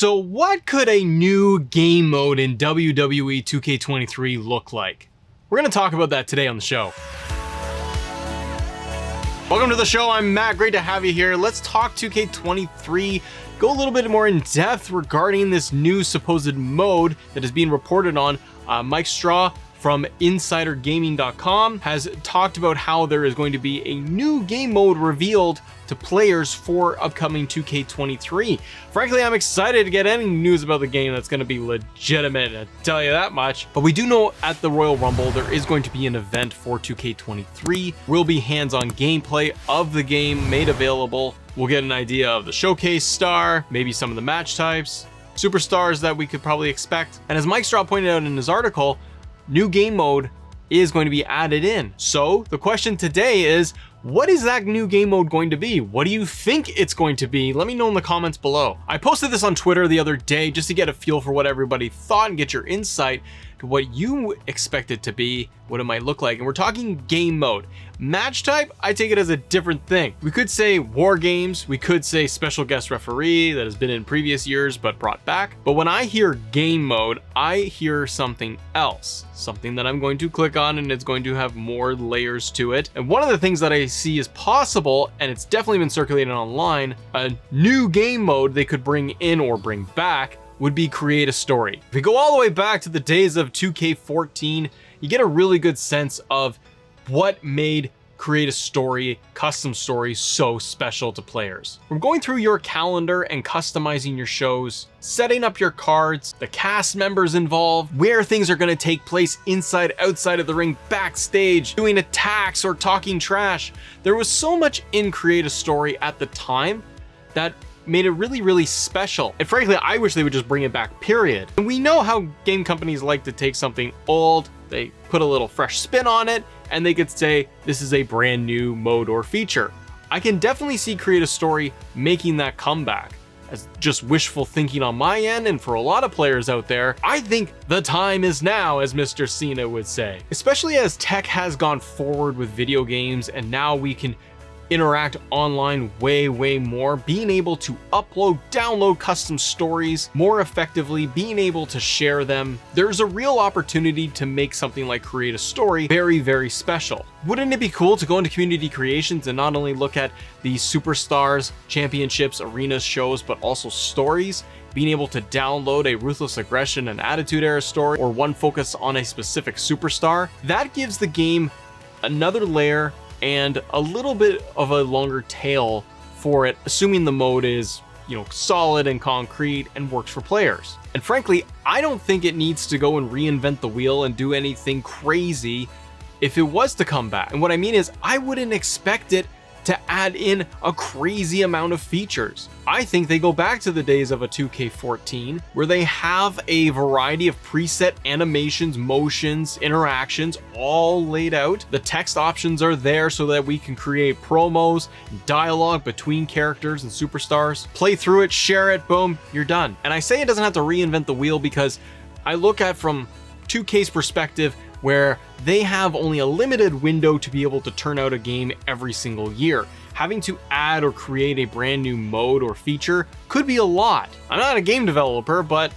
So what could a new game mode in WWE 2K23 look like? We're going to talk about that today on the show. Welcome to the show, I'm Matt, great to have you here. Let's talk 2K23, go a little bit more in depth regarding this new supposed mode that is being reported on. Mike Straw from InsiderGaming.com has talked about how there is going to be a new game mode revealed to players for upcoming 2K23. Frankly, I'm excited to get any news about the game that's going to be legitimate, I'll tell you that much. But we do know at the Royal Rumble there is going to be an event for 2K23. Will be hands-on gameplay of the game made available. We'll get an idea of the showcase star, maybe some of the match types, superstars that we could probably expect. And as Mike Straw pointed out in his article, new game mode is going to be added in. So the question today is, what is that new game mode going to be? What do you think it's going to be? Let me know in the comments below. I posted this on Twitter the other day just to get a feel for what everybody thought and get your insight to what you expect it to be, what it might look like. And we're talking game mode. Match type, I take it as a different thing. We could say war games, we could say special guest referee that has been in previous years but brought back. But when I hear game mode, I hear something else, something that I'm going to click on and it's going to have more layers to it. And one of the things that I see is possible, and it's definitely been circulated online, a new game mode they could bring in or bring back would be create a story. If we go all the way back to the days of 2K14, you get a really good sense of what made create a story, custom stories so special to players. From going through your calendar and customizing your shows, setting up your cards, the cast members involved, where things are going to take place inside, outside of the ring, backstage, doing attacks or talking trash. There was so much in create a story at the time that made it really, really special. And frankly, I wish they would just bring it back, period. And we know how game companies like to take something old, they put a little fresh spin on it, and they could say, this is a brand new mode or feature. I can definitely see create a story making that comeback. As just wishful thinking on my end, and for a lot of players out there, I think the time is now, as Mr. Cena would say. Especially as tech has gone forward with video games, and now we can interact online way more, being able to upload, download custom stories more effectively, being able to share them. There's a real opportunity to make something like create a story very special. Wouldn't it be cool to go into community creations and not only look at the superstars, championships, arenas, shows, but also stories? Being able to download a Ruthless Aggression and Attitude Era story, or one focused on a specific superstar, that gives the game another layer and a little bit of a longer tail for it, assuming the mode is, solid and concrete and works for players. And frankly, I don't think it needs to go and reinvent the wheel and do anything crazy if it was to come back. And what I mean is, I wouldn't expect it to add in a crazy amount of features. I think they go back to the days of a 2K14 where they have a variety of preset animations, motions, interactions all laid out. The text options are there so that we can create promos, dialogue between characters and superstars. Play through it, share it, boom, you're done. And I say it doesn't have to reinvent the wheel because I look at from 2K's perspective where they have only a limited window to be able to turn out a game every single year. Having to add or create a brand new mode or feature could be a lot. I'm not a game developer, but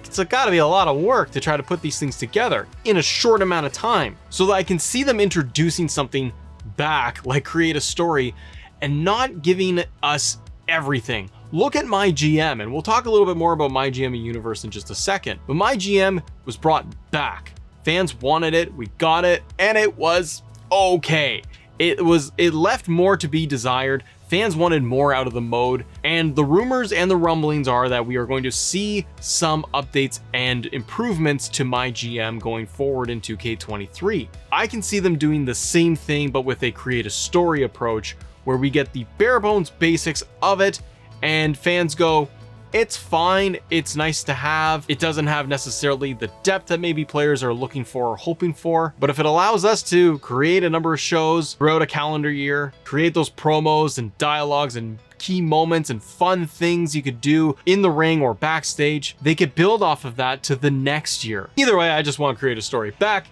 it's gotta be a lot of work to try to put these things together in a short amount of time. So that I can see them introducing something back, like create a story, and not giving us everything. Look at My GM, and we'll talk a little bit more about My GM and Universe in just a second. But My GM was brought back. Fans wanted it, we got it, and it was okay. It left more to be desired. Fans wanted more out of the mode, and the rumors and the rumblings are that we are going to see some updates and improvements to My GM going forward in 2K23. I can see them doing the same thing, but with a create a story approach, where we get the bare bones basics of it, and fans go, it's fine, it's nice to have. It doesn't have necessarily the depth that maybe players are looking for or hoping for, but if it allows us to create a number of shows throughout a calendar year, create those promos and dialogues and key moments and fun things you could do in the ring or backstage, they could build off of that to the next year. Either way, I just want to create a story back,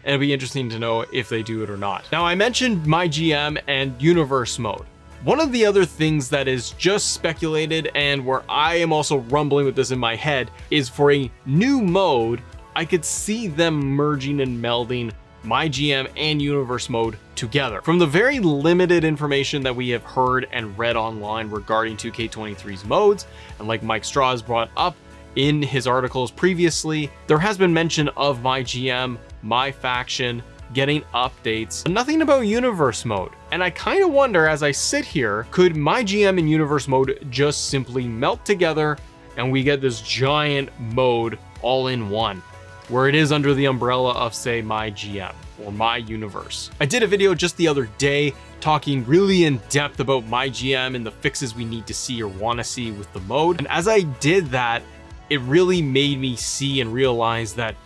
and it'll be interesting to know if they do it or not. Now, I mentioned My GM and Universe mode. One of the other things that is just speculated, and where I am also rumbling with this in my head, is for a new mode, I could see them merging and melding My GM and Universe mode together. From the very limited information that we have heard and read online regarding 2K23's modes, and like Mike Straw has brought up in his articles previously, there has been mention of My GM, My Faction, getting updates, but nothing about Universe mode. And I kind of wonder, as I sit here, could My GM and Universe mode just simply melt together and we get this giant mode all in one, where it is under the umbrella of, say, My GM or My Universe. I did a video just the other day talking really in depth about My GM and the fixes we need to see or want to see with the mode. And as I did that, it really made me see and realize that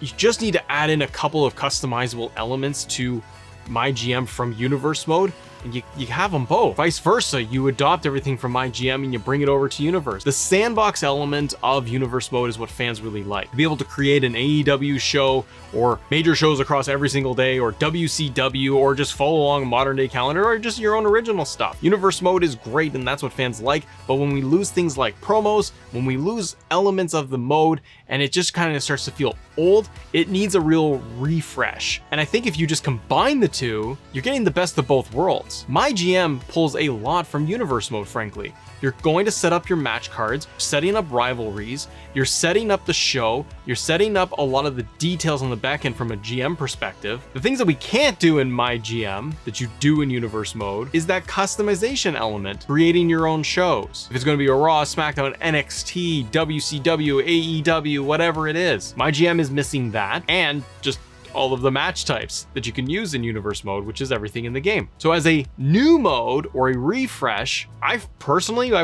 you just need to add in a couple of customizable elements to My GM from Universe mode, and you have them both. Vice versa, you adopt everything from My GM and you bring it over to Universe. The sandbox element of Universe mode is what fans really like. To be able to create an AEW show or major shows across every single day, or WCW, or just follow along a modern day calendar, or just your own original stuff. Universe mode is great and that's what fans like, but when we lose things like promos, when we lose elements of the mode and it just kind of starts to feel old, it needs a real refresh. And I think if you just combine the two, you're getting the best of both worlds. My GM pulls a lot from Universe mode, frankly. You're going to set up your match cards, setting up rivalries, you're setting up the show, you're setting up a lot of the details on the back end from a GM perspective. The things that we can't do in My GM that you do in Universe mode is that customization element, creating your own shows. If it's going to be a Raw, SmackDown, NXT, WCW, AEW, whatever it is. My GM is missing that, and just all of the match types that you can use in Universe mode, which is everything in the game. So as a new mode or a refresh, I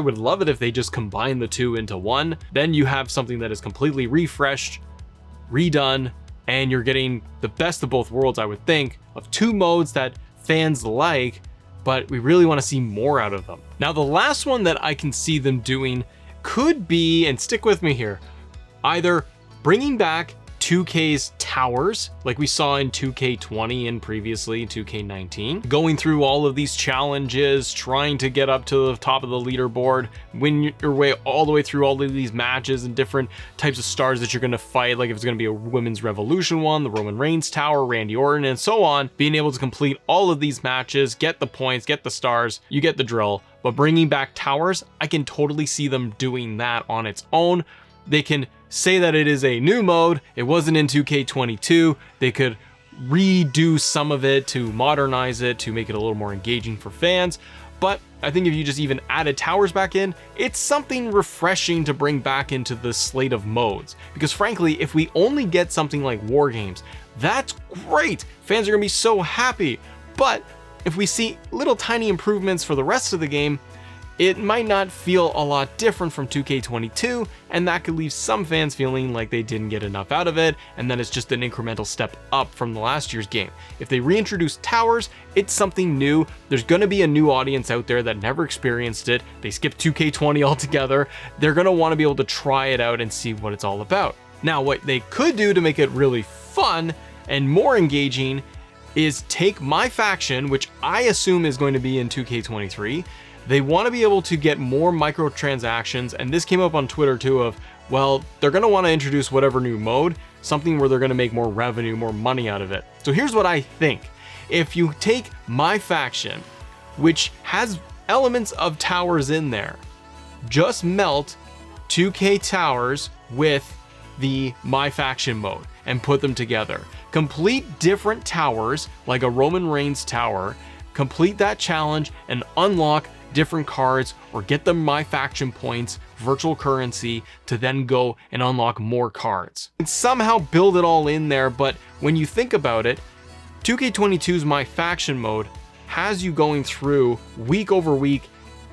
would love it if they just combine the two into one. Then you have something that is completely refreshed, redone, and you're getting the best of both worlds, I would think, of two modes that fans like, but we really want to see more out of them. Now, the last one that I can see them doing could be, and stick with me here, either bringing back 2K's towers, like we saw in 2K20 and previously 2K19, going through all of these challenges, trying to get up to the top of the leaderboard, win your way all the way through all of these matches and different types of stars that you're going to fight, like if it's going to be a Women's Revolution one, the Roman Reigns Tower, Randy Orton, and so on. Being able to complete all of these matches, get the points, get the stars, you get the drill. But bringing back towers, I can totally see them doing that on its own. They can say that it is a new mode, it wasn't in 2K22, they could redo some of it to modernize it, to make it a little more engaging for fans. But I think if you just even added towers back in, it's something refreshing to bring back into the slate of modes. Because frankly, if we only get something like War Games, that's great, fans are gonna be so happy. But if we see little tiny improvements for the rest of the game, it might not feel a lot different from 2K22, and that could leave some fans feeling like they didn't get enough out of it, and that it's just an incremental step up from the last year's game. If they reintroduce towers, it's something new. There's going to be a new audience out there that never experienced it. They skipped 2K20 altogether. They're going to want to be able to try it out and see what it's all about. Now, what they could do to make it really fun and more engaging is take My Faction, which I assume is going to be in 2K23. They want to be able to get more microtransactions, and this came up on Twitter too of, well, they're going to want to introduce whatever new mode, something where they're going to make more revenue, more money out of it. So here's what I think. If you take My Faction, which has elements of towers in there, just melt 2K towers with the My Faction mode and put them together. Complete different towers, like a Roman Reigns tower, complete that challenge and unlock different cards, or get the My Faction points, virtual currency, to then go and unlock more cards. And somehow build it all in there, but when you think about it, 2K22's My Faction mode has you going through week over week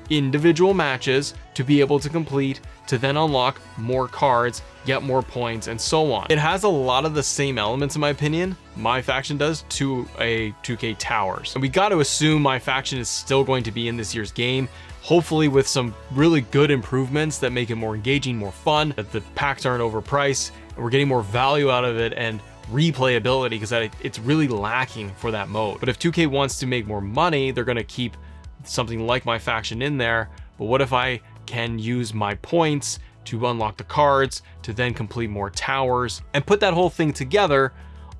individual matches to be able to complete, to then unlock more cards, get more points, and so on. It has a lot of the same elements, in my opinion, My Faction does, to a 2K Towers. And we got to assume My Faction is still going to be in this year's game, hopefully with some really good improvements that make it more engaging, more fun, that the packs aren't overpriced, and we're getting more value out of it and replayability, because it's really lacking for that mode. But if 2K wants to make more money, they're going to keep something like my faction in there, but what if I can use my points to unlock the cards, to then complete more towers, and put that whole thing together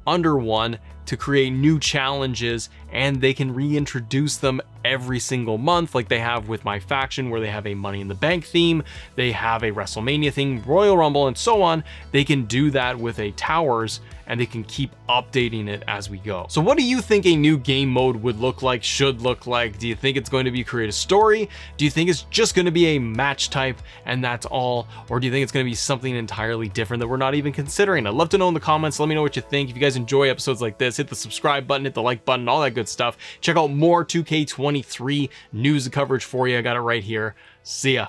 under one to create new challenges, and they can reintroduce them every single month like they have with my faction, where they have a Money in the Bank theme, they have a WrestleMania theme, Royal Rumble, and so on. They can do that with a towers, and they can keep updating it as we go. So what do you think a new game mode would look like, should look like? Do you think it's going to be create a story? Do you think it's just going to be a match type and that's all? Or do you think it's going to be something entirely different that we're not even considering? I'd love to know in the comments. Let me know what you think. If you guys enjoy episodes like this, hit the subscribe button, hit the like button, all that good stuff. Check out more 2K23 news and coverage for you. I got it right here. See ya.